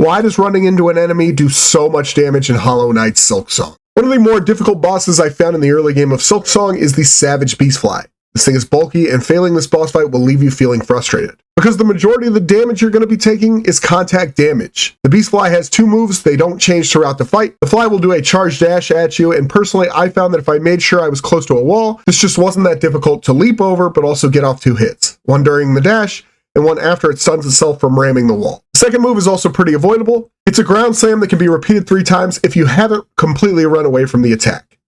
Why does running into an enemy do so much damage in Hollow Knight's Silksong? One of the more difficult bosses I found in the early game of Silksong is the Savage BeastFly. This thing is bulky, and failing this boss fight will leave you feeling frustrated, because the majority of the damage you're going to be taking is contact damage. The BeastFly has 2 moves, they don't change throughout the fight. The fly will do a charge dash at you, and personally I found that if I made sure I was close to a wall, this just wasn't that difficult to leap over, but also get off 2 hits. One during the dash, and one after it stuns itself from ramming the wall. The second move is also pretty avoidable. It's a ground slam that can be repeated 3 times if you haven't completely run away from the attack.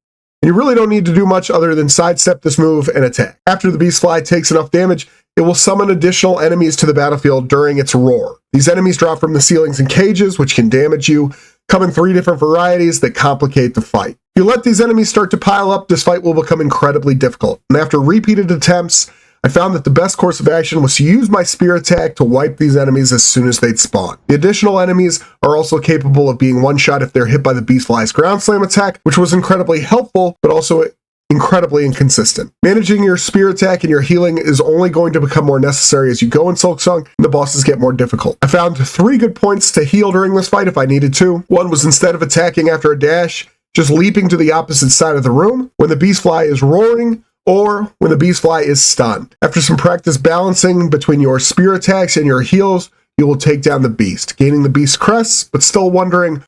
And you really don't need to do much other than sidestep this move and attack. After the BeastFly takes enough damage, it will summon additional enemies to the battlefield during its roar. These enemies drop from the ceilings in cages, which can damage you, come in 3 different varieties that complicate the fight. If you let these enemies start to pile up, this fight will become incredibly difficult. And after repeated attempts, I found that the best course of action was to use my spear attack to wipe these enemies as soon as they'd spawn. The additional enemies are also capable of being one-shot if they're hit by the BeastFly's ground slam attack, which was incredibly helpful, but also incredibly inconsistent. Managing your spear attack and your healing is only going to become more necessary as you go in Silksong and the bosses get more difficult. I found 3 good points to heal during this fight if I needed to. One was, instead of attacking after a dash, just leaping to the opposite side of the room when the BeastFly is roaring, or when the BeastFly is stunned. After some practice balancing between your spear attacks and your heals, you will take down the beast, gaining the beast crest, but still wondering